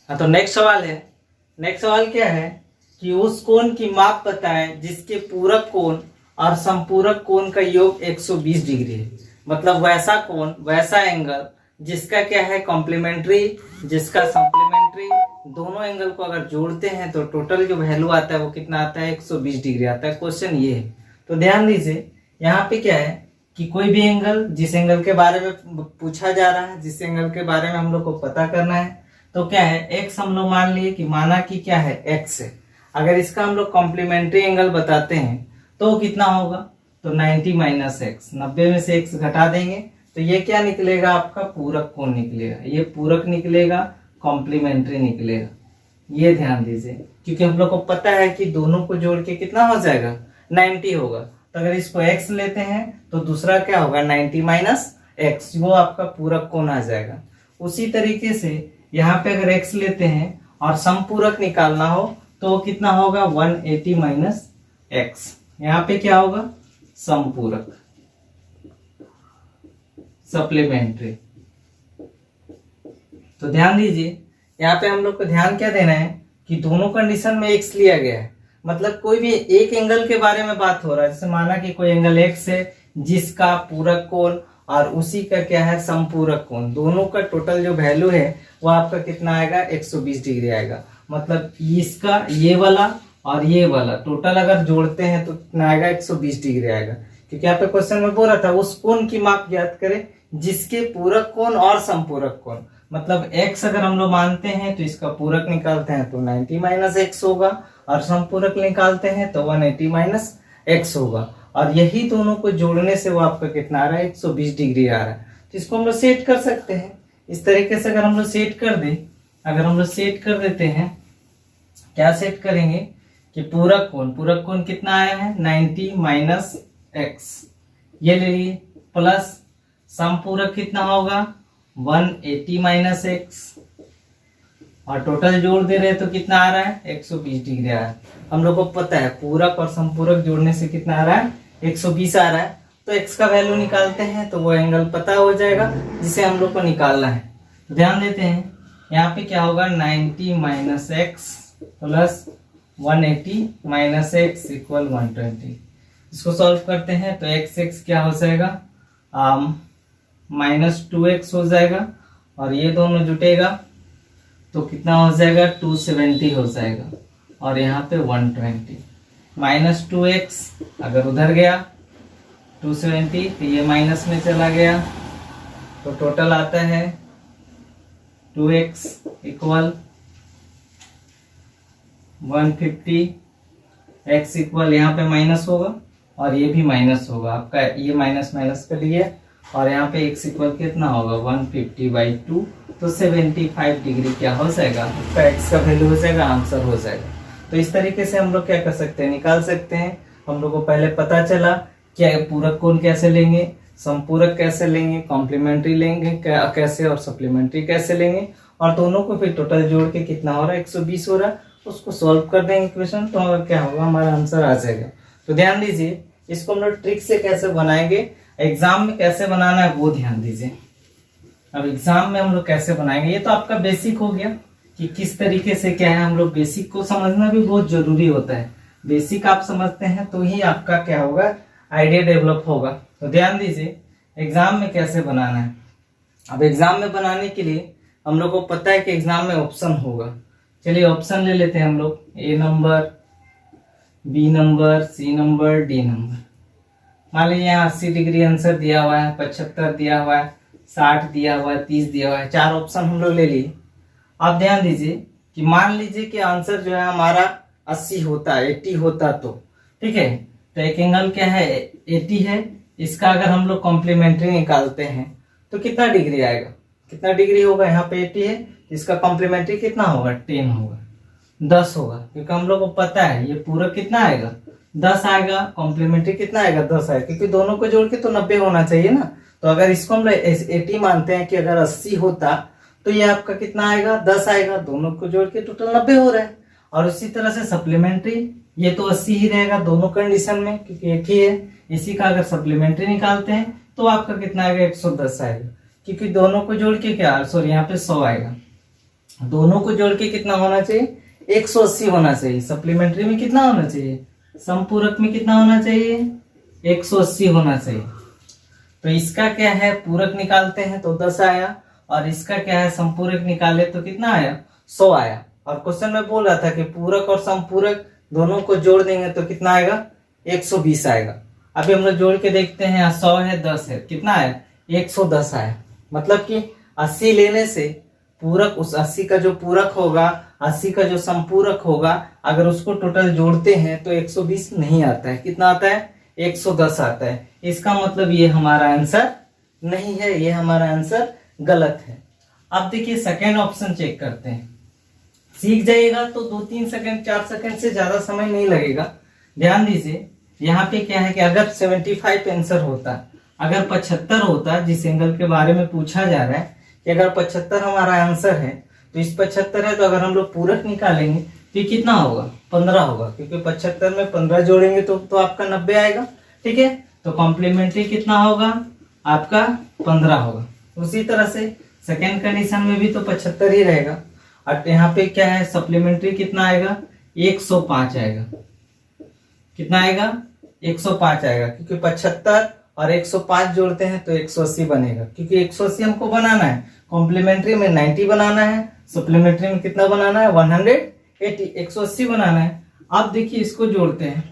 Speaker 1: हाँ, तो नेक्स्ट सवाल है, नेक्स्ट सवाल क्या है कि उस कोण की माप बताएं जिसके पूरक कोण और संपूरक कोण का योग 120 डिग्री है। मतलब वैसा कोण, वैसा एंगल जिसका क्या है कॉम्प्लीमेंट्री, जिसका सप्लीमेंट्री, दोनों एंगल को अगर जोड़ते हैं तो टोटल जो वैल्यू आता है वो कितना आता है, 120 डिग्री आता है। क्वेश्चन ये है। तो ध्यान दीजिए, यहाँ पे क्या है कि कोई भी एंगल, जिस एंगल के बारे में पूछा जा रहा है, जिस एंगल के बारे में हम लोग को पता करना है, तो क्या है x हम लोग मान लिए कि माना कि क्या है x है। अगर इसका हम लोग कॉम्प्लीमेंट्री एंगल बताते हैं तो कितना होगा, तो 90 माइनस एक्स, 90 में से x घटा देंगे तो ये क्या निकलेगा, आपका पूरक कोण निकलेगा। ये पूरक निकलेगा, कॉम्प्लीमेंट्री निकलेगा। ये ध्यान दीजिए, क्योंकि हम लोग को पता है कि दोनों को जोड़ के कितना हो जाएगा, 90 होगा। तो अगर इसको x लेते हैं तो दूसरा क्या होगा, 90 माइनस एक्स, वो आपका पूरक कोण आ जाएगा। उसी तरीके से यहाँ पे अगर x लेते हैं और समपूरक निकालना हो तो कितना होगा, 180 माइनस एक्स। यहाँ पे क्या होगा, समपूरक, सप्लीमेंट्री। तो ध्यान दीजिए, यहाँ पे हम लोग को ध्यान क्या देना है कि दोनों कंडीशन में x लिया गया है। मतलब कोई भी एक एंगल के बारे में बात हो रहा है, जैसे माना कि कोई एंगल x है जिसका पूरक कोण और उसी का क्या है, समपूरक कोण, दोनों का टोटल जो वैल्यू है वो आपका कितना आएगा, 120 डिग्री आएगा। मतलब इसका ये वाला और ये वाला टोटल अगर जोड़ते हैं तो कितना आएगा, 120 डिग्री आएगा। क्योंकि यहाँ पे क्वेश्चन में बोल रहा था उस कोण की माप ज्ञात करें जिसके पूरक कोण और समपूरक कोण। मतलब x अगर हम लोग मानते हैं तो इसका पूरक निकालते हैं तो 90 माइनस एक्स होगा, और समपूरक निकालते हैं तो 180 माइनस एक्स होगा। और यही दोनों को जोड़ने से वो आपका कितना आ रहा है, 120 डिग्री आ रहा है। तो इसको हम लोग सेट कर सकते हैं इस तरीके से। अगर हम लोग सेट कर दें, अगर हम लोग सेट कर देते हैं, क्या सेट करेंगे कि पूरक कोण कितना आया है, 90 माइनस एक्स, ये ले लिए, प्लस समपूरक कितना होगा, 180 माइनस एक्स, और टोटल जोड़ दे रहे तो कितना आ रहा है, 120 डिग्री आ रहा है। हम लोग को पता है पूरक और समपूरक जोड़ने से कितना आ रहा है, 120 आ रहा है। तो x का वैल्यू निकालते हैं तो वो एंगल पता हो जाएगा जिसे हम लोग को निकालना है। तो ध्यान देते हैं, यहाँ पे क्या होगा, 90 minus x plus 180 minus x equal 120। इसको सॉल्व करते हैं तो x क्या हो जाएगा, माइनस 2x हो जाएगा, और ये दोनों जुटेगा तो कितना हो जाएगा, 270 हो जाएगा, और यहाँ पे 120। माइनस 2x अगर उधर गया 270 तो ये माइनस में चला गया, तो टोटल आता है 2x इक्वल 150, x इक्वल यहाँ पे माइनस होगा और ये भी माइनस होगा, आपका ये माइनस माइनस कर लिया, और यहाँ पे x इक्वल कितना होगा, 150/2, तो 75 डिग्री क्या हो जाएगा, आपका x का वैल्यू हो जाएगा, आंसर हो जाएगा। तो इस तरीके से हम लोग क्या कर सकते हैं, निकाल सकते हैं। हम लोग को पहले पता चला क्या पूरक कोण कैसे लेंगे, समपूरक कैसे लेंगे, कॉम्प्लीमेंट्री लेंगे कैसे, और सप्लीमेंट्री कैसे लेंगे, और दोनों को फिर टोटल जोड़ के कितना हो रहा है, 120 हो रहा है। उसको सॉल्व कर देंगे इक्वेशन, तो क्या होगा, हमारा आंसर आ जाएगा। तो ध्यान दीजिए, इसको हम लोग ट्रिक से कैसे बनाएंगे, एग्जाम में कैसे बनाना है वो ध्यान दीजिए। अब एग्जाम में हम लोग कैसे बनाएंगे, ये तो आपका बेसिक हो गया कि किस तरीके से क्या है। हम लोग बेसिक को समझना भी बहुत जरूरी होता है। बेसिक आप समझते हैं तो ही आपका क्या होगा, आइडिया डेवलप होगा। तो ध्यान दीजिए, एग्जाम में कैसे बनाना है। अब एग्जाम में बनाने के लिए हम लोग को पता है कि एग्जाम में ऑप्शन होगा। चलिए ऑप्शन ले लेते हैं हम लोग, A number, B number, C number, D number. मान लीजिए यहाँ 80 डिग्री आंसर दिया हुआ है, 75 दिया हुआ है, 60 दिया हुआ है, 30 दिया हुआ है, 4 ऑप्शन हम लोग ले लिए। आप ध्यान दीजिए कि मान लीजिए कि आंसर जो है हमारा 80 होता है, 80 होता तो ठीक है। तो एक एंगल क्या है, 80 है, इसका अगर हम लोग कॉम्प्लीमेंट्री निकालते हैं तो कितना डिग्री आएगा, कितना डिग्री होगा, यहाँ पे 80 है, इसका कॉम्प्लीमेंट्री कितना होगा, 10 होगा, 10 होगा। क्योंकि हम लोग को पता है ये पूरक कितना आएगा, 10 आएगा, कॉम्प्लीमेंट्री कितना आएगा, 10 आएगा, क्योंकि दोनों को जोड़ के तो 90 होना चाहिए ना। तो अगर इसको हम 80 मानते हैं कि अगर 80 होता तो ये आपका कितना आएगा, 10 आएगा, दोनों को जोड़ के टोटल 90 हो रहा है। और उसी तरह से सप्लीमेंट्री, ये तो 80 ही रहेगा दोनों कंडीशन में, क्योंकि एक ही है। इसी का अगर सप्लीमेंट्री निकालते हैं तो आपका कितना आएगा, 110 आएगा, क्योंकि दोनों को जोड़ के क्या, सॉरी यहाँ पे 100 आएगा। दोनों को जोड़ के कितना होना चाहिए, 180 होना चाहिए। सप्लीमेंट्री में कितना होना चाहिए, समपूरक में कितना होना चाहिए, 180 होना चाहिए। तो इसका क्या है, पूरक निकालते हैं तो 10 आया, और इसका क्या है, समपूरक निकाले तो कितना आया, 100 आया। और क्वेश्चन में बोल रहा था कि पूरक और समपूरक दोनों को जोड़ देंगे तो कितना आएगा, 120 आएगा। अभी हम लोग जोड़ के देखते हैं, 100 है 10 है, कितना है 110 आया। मतलब कि 80 लेने से पूरक, उस 80 का जो पूरक होगा, 80 का जो समपूरक होगा, अगर उसको टोटल जोड़ते हैं तो 120 नहीं आता है। कितना आता है 110 आता है। इसका मतलब ये हमारा आंसर नहीं है, ये हमारा आंसर गलत है। अब देखिए सेकेंड ऑप्शन चेक करते हैं। सीख जाइएगा तो 2-3 सेकंड 4 सेकंड से ज्यादा समय नहीं लगेगा। ध्यान दीजिए, यहाँ पे क्या है कि अगर 75 आंसर होता, अगर 75 होता, जिस एंगल के बारे में पूछा जा रहा है कि अगर 75 हमारा आंसर है, तो इस 75 है तो अगर हम लोग पूरक निकालेंगे तो ये कितना होगा 15 होगा, क्योंकि 75 में 15 जोड़ेंगे तो आपका 90 आएगा। ठीक है, तो कॉम्प्लीमेंट्री कितना होगा आपका 15 होगा। उसी तरह से सेकेंड कंडीशन में भी तो 75 ही रहेगा। और यहाँ पे क्या है सप्लीमेंट्री कितना आएगा 105 आएगा। कितना आएगा 105 आएगा, क्योंकि 75 और 105 जोड़ते हैं तो 180 बनेगा, क्योंकि 180 हमको बनाना है। कॉम्प्लीमेंट्री में 90 बनाना है, सप्लीमेंट्री में कितना बनाना है 180, 180 बनाना है। अब देखिए इसको जोड़ते हैं,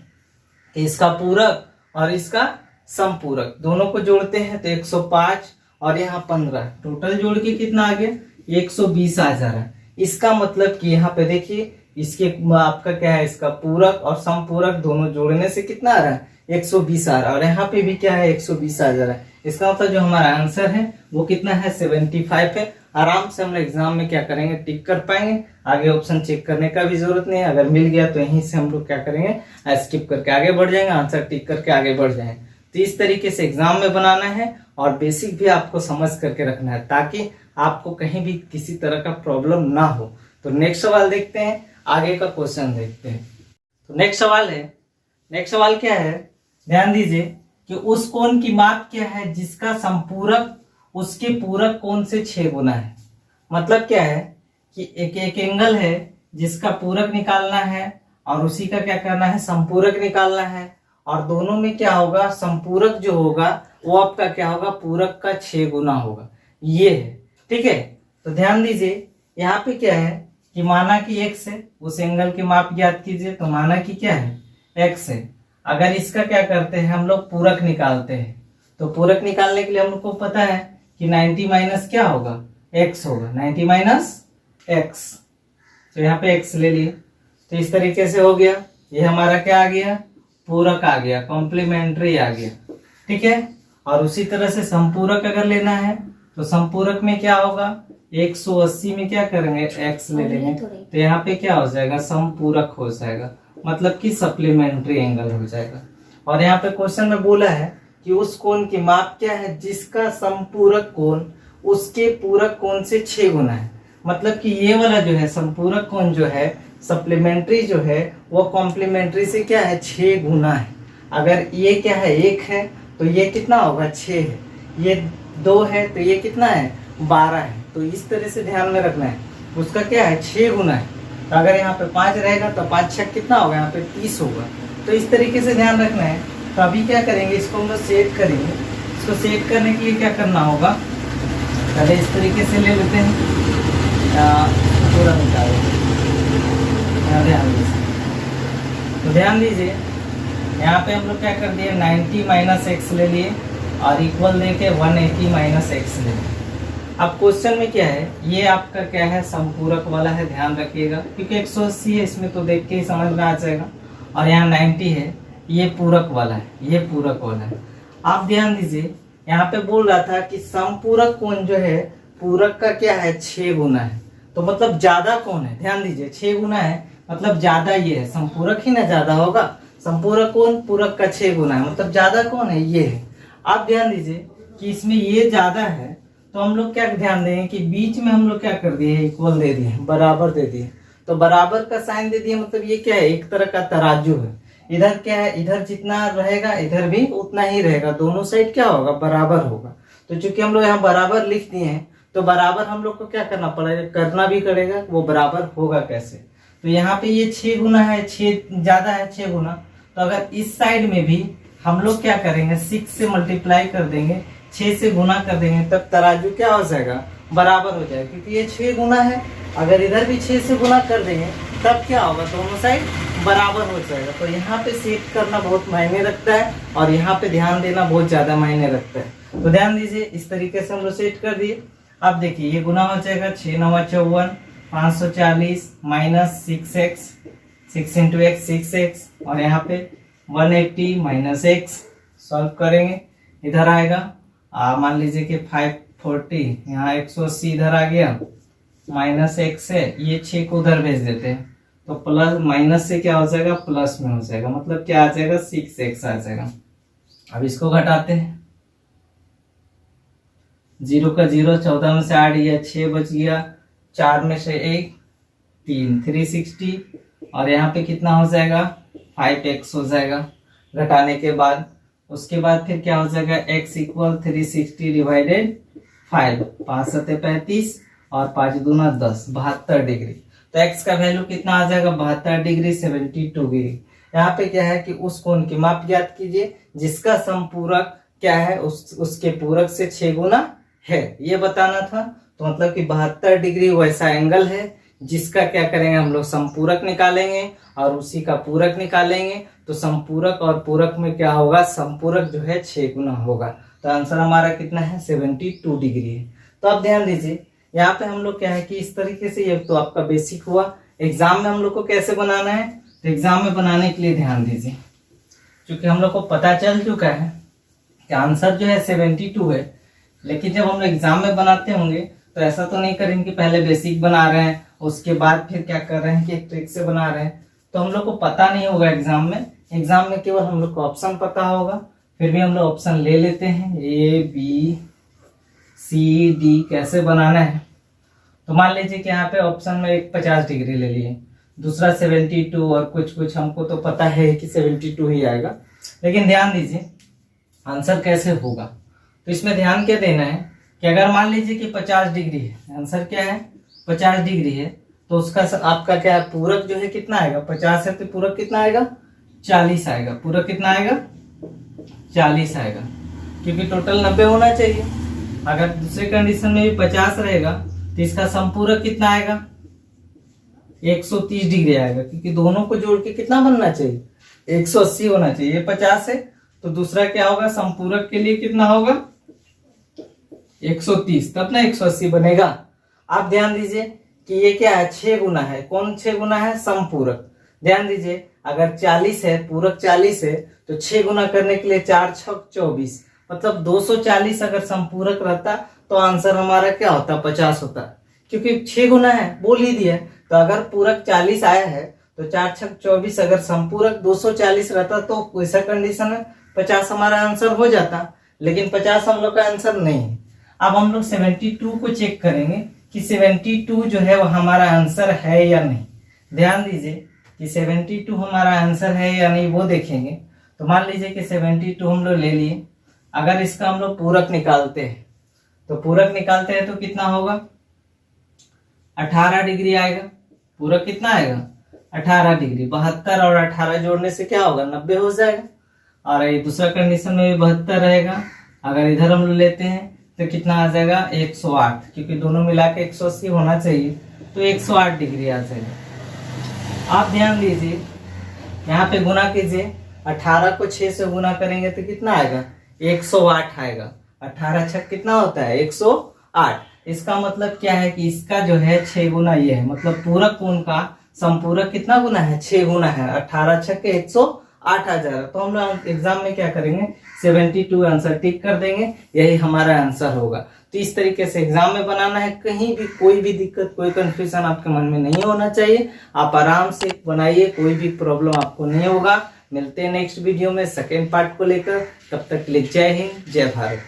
Speaker 1: इसका पूरक और इसका समपूरक दोनों को जोड़ते हैं तो 105 और यहाँ 15, टोटल जोड़ के कितना आ गया 120 आ जा रहा है। इसका मतलब कि यहाँ पे देखिए इसके आपका क्या है, इसका पूरक और समपूरक दोनों जोड़ने से कितना आ रहा है 120 आ रहा है, और यहाँ पे भी क्या है 120 आ जा रहा है। इसका मतलब जो हमारा आंसर है वो कितना है 75 है। आराम से हम लोग एग्जाम में क्या करेंगे टिक कर पाएंगे, आगे ऑप्शन चेक करने का भी जरूरत नहीं है। अगर मिल गया तो यहीं से हम लोग क्या करेंगे स्किप करके आगे बढ़ जाएंगे, आंसर टिक करके आगे बढ़ जाएंगे। तो इस तरीके से एग्जाम में बनाना है और बेसिक भी आपको समझ करके रखना है, ताकि आपको कहीं भी किसी तरह का प्रॉब्लम ना हो। तो नेक्स्ट सवाल देखते हैं, आगे का क्वेश्चन देखते हैं। तो नेक्स्ट सवाल है, नेक्स्ट सवाल क्या है, ध्यान दीजिए कि उस कोण की माप क्या है जिसका संपूरक उसके पूरक कोण से 6 गुना है। मतलब क्या है कि एक एंगल है जिसका पूरक निकालना है और उसी का क्या करना है संपूरक निकालना है, और दोनों में क्या होगा संपूरक जो होगा वो आपका क्या होगा पूरक का 6 गुना होगा, ये है। ठीक है, तो ध्यान दीजिए यहाँ पे क्या है कि माना कि x है, उस एंगल की माप ज्ञात कीजिए। तो माना कि क्या है x है, अगर इसका क्या करते हैं हम लोग पूरक निकालते हैं, तो पूरक निकालने के लिए हम लोग को पता है कि 90 माइनस क्या होगा x होगा, 90 माइनस x। तो यहाँ पे x ले लिए, तो इस तरीके से हो गया, ये हमारा क्या आ गया पूरक आ गया, कॉम्प्लीमेंट्री आ गया। ठीक है, और उसी तरह से संपूरक अगर लेना है तो संपूरक में क्या होगा 180 में क्या करेंगे x ले लेंगे, तो यहाँ पे क्या हो जाएगा समपूरक हो जाएगा, मतलब कि सप्लीमेंट्री एंगल हो जाएगा। और यहाँ पे क्वेश्चन में बोला है कि उस कोण की माप क्या है जिसका संपूरक कोण उसके पूरक कोण से 6 गुना है। मतलब कि ये वाला जो है संपूरक कोण जो है सप्लीमेंट्री जो है वो कॉम्प्लीमेंट्री से क्या है 6 गुना है। अगर ये क्या है 1 है तो ये कितना होगा 6 है, ये 2 है तो ये कितना है 12 है। तो इस तरह से ध्यान में रखना है, उसका क्या है 6 गुना है। तो अगर यहाँ पे 5 रहेगा तो 5 6 कितना होगा यहाँ पे 30 होगा। तो इस तरीके से ध्यान रखना है। तो अभी क्या करेंगे इसको हम लोग सेट करेंगे। इसको सेट करने के लिए क्या करना होगा, पहले इस तरीके से ले लेते हैं, पूरा निकालेंगे। तो ध्यान दीजिए यहाँ पे हम लोग क्या कर दिए 90 माइनस एक्स ले लिए और इक्वल देके 180 माइनस एक्स ले लिए। अब क्वेश्चन में क्या है, ये आपका क्या है संपूरक वाला है, ध्यान रखिएगा, क्योंकि 180 है इसमें तो देख के ही समझ में आ जाएगा, और यहाँ 90 है, ये पूरक वाला है, ये पूरक वाला है। आप ध्यान दीजिए यहाँ पे बोल रहा था कि संपूरक कोण जो है पूरक का क्या है 6 गुना है, तो मतलब ज्यादा कौन है, ध्यान दीजिए 6 गुना है मतलब ज्यादा ये है, संपूरक ही ना ज्यादा होगा, संपूरक कोण पूरक का 6 गुना है, मतलब ज्यादा कौन है ये है। आप ध्यान दीजिए कि इसमें ये ज्यादा है, तो हम लोग क्या ध्यान देंगे कि बीच में हम लोग क्या कर दिए इक्वल दे दिए, बराबर दे दिए। तो बराबर का साइन दे दिए, मतलब ये क्या है एक तरह का तराजू है। इधर क्या है, इधर जितना रहेगा इधर भी उतना ही रहेगा, दोनों साइड क्या होगा बराबर होगा। तो चूंकि हम लोग यहाँ बराबर लिख दिए हैं तो बराबर हम लोग को क्या करना पड़ेगा, करना भी करेगा, वो बराबर होगा कैसे। तो यहाँ पे ये 6 गुना है, 6 ज्यादा है 6 गुना, तो अगर इस साइड में भी हम लोग क्या करेंगे 6 से मल्टीप्लाई कर देंगे, 6 से गुना कर देंगे, तब तराजू क्या हो जाएगा बराबर हो जाएगा, क्योंकि ये 6 गुना है। अगर इधर भी 6 से गुना कर देंगे तब क्या होगा दोनों साइड बराबर हो जाएगा। तो यहाँ पे सेट करना बहुत मायने रखता है और यहाँ पे ध्यान देना बहुत ज्यादा मायने रखता है। तो ध्यान दीजिए, इस तरीके से हम लोग सेट कर दिए। अब देखिए ये गुना हो जाएगा 6 9 54 540 minus 6x, 6 into x 6x, और यहाँ पे 180 माइनस x सॉल्व करेंगे, इधर आएगा मान लीजिए कि 540, यहाँ 180 इधर आ गया, माइनस x है, ये 6 को उधर भेज देते हैं तो प्लस माइनस से क्या हो जाएगा, प्लस में हो जाएगा, मतलब क्या आ जाएगा 6x आ जाएगा। अब इसको घटाते हैं, 0 का 0, 14 में से 8 गया, 6 बच गया, 4 में से 1 3, 360, और यहाँ पे कितना हो जाएगा 5x हो जाएगा घटाने के बाद। उसके बाद फिर क्या हो जाएगा x इक्वल 360 डिवाइडेड 5, 5 सत्ते 35 और 5 दूना 10, 72 डिग्री। तो x का वैल्यू कितना आ जाएगा 72 डिग्री, 72 डिग्री। यहाँ पे क्या है कि उस कोण की माप ज्ञात कीजिए जिसका समपूरक क्या है उसके पूरक से 6 गुना है, ये बताना था। तो मतलब कि 72 डिग्री वैसा एंगल है जिसका क्या करेंगे हम लोग समपूरक निकालेंगे और उसी का पूरक निकालेंगे। तो समपूरक और पूरक में क्या होगा, समपूरक जो है 6 गुना होगा। तो आंसर हमारा कितना है 72 डिग्री है। तो अब ध्यान दीजिए यहाँ पे हम लोग क्या है कि इस तरीके से, ये तो आपका बेसिक हुआ। एग्जाम में हम लोग को कैसे बनाना है, तो एग्जाम में बनाने के लिए ध्यान दीजिए, क्योंकि हम लोग को पता चल चुका है कि आंसर जो है 72 है, लेकिन जब हम लोग एग्जाम में बनाते होंगे तो ऐसा तो नहीं करेंगे कि पहले बेसिक बना रहे हैं उसके बाद फिर क्या कर रहे हैं कि एक ट्रिक से बना रहे हैं, तो हम लोग को पता नहीं होगा एग्जाम में। एग्जाम में केवल हम लोग को ऑप्शन पता होगा, फिर भी हम लोग ऑप्शन ले लेते हैं A B C D कैसे बनाना है। तो मान लीजिए कि यहाँ पे ऑप्शन में एक 50 डिग्री ले लिए, दूसरा 72 और कुछ हमको तो पता है कि 72 ही आएगा, लेकिन ध्यान दीजिए आंसर कैसे होगा। तो इसमें ध्यान क्या देना है कि अगर मान लीजिए कि 50 डिग्री है, आंसर क्या है 50 डिग्री है, तो उसका आपका क्या है पूरक जो है कितना आएगा, 50 है तो पूरक कितना आएगा 40 आएगा, पूरक कितना आएगा 40 आएगा, क्योंकि टोटल 90 होना चाहिए। अगर दूसरे कंडीशन में भी 50 रहेगा तो इसका समपूरक कितना आएगा 130 डिग्री आएगा, क्योंकि दोनों को जोड़ के कितना बनना चाहिए 180 होना चाहिए। ये 50 है तो दूसरा क्या होगा समपूरक के लिए कितना होगा 130, तब ना 180 बनेगा। आप ध्यान दीजिए कि ये क्या है 6 गुना है, कौन 6 गुना है समपूरक। ध्यान दीजिए अगर 40 है, पूरक 40 है तो 6 गुना करने के लिए 4 6 24, मतलब 240 अगर समपूरक रहता तो आंसर हमारा क्या होता 50 होता, क्योंकि 6 गुना है बोल ही दिया। तो अगर पूरक 40 आया है तो 4 6 24, अगर समपूरक 240 रहता तो वैसा कंडीशन में 50 हमारा आंसर हो जाता, लेकिन 50 हम लोग का आंसर नहीं है। अब हम लोग 72 को चेक करेंगे कि 72 जो है वो हमारा आंसर है या नहीं। ध्यान दीजिए कि 72 हमारा आंसर है या नहीं वो देखेंगे। तो मान लीजिए कि 72 हम लोग ले लिए, अगर इसका हम लोग पूरक निकालते हैं तो पूरक निकालते हैं तो कितना होगा 18 डिग्री आएगा। पूरक कितना आएगा 18 डिग्री, 72 और 18 जोड़ने से क्या होगा 90 हो जाएगा। और ये दूसरा कंडीशन में भी 72 रहेगा, अगर इधर हम लोग लेते हैं तो कितना आ जाएगा 108, क्योंकि दोनों मिला के 180 होना चाहिए, तो 108 डिग्री आ जाएगा। आप ध्यान दीजिए यहाँ पे गुना कीजिए, 18 को 6 से गुना करेंगे तो कितना आएगा 108 आएगा। 18 छक कितना होता है 108। इसका मतलब क्या है कि इसका जो है 6 गुना ये है, मतलब पूरक कोण का समपूरक कितना गुना है 6 गुना है। 18 छक 108 आ जाएगा। तो हम लोग एग्जाम में क्या करेंगे 72 आंसर टिक कर देंगे, यही हमारा आंसर होगा। तो इस तरीके से एग्जाम में बनाना है, कहीं भी कोई भी दिक्कत कोई कंफ्यूजन आपके मन में नहीं होना चाहिए। आप आराम से बनाइए, कोई भी प्रॉब्लम आपको नहीं होगा। मिलते हैं नेक्स्ट वीडियो में सेकेंड पार्ट को लेकर, तब तक के लिए जय हिंद जय भारत।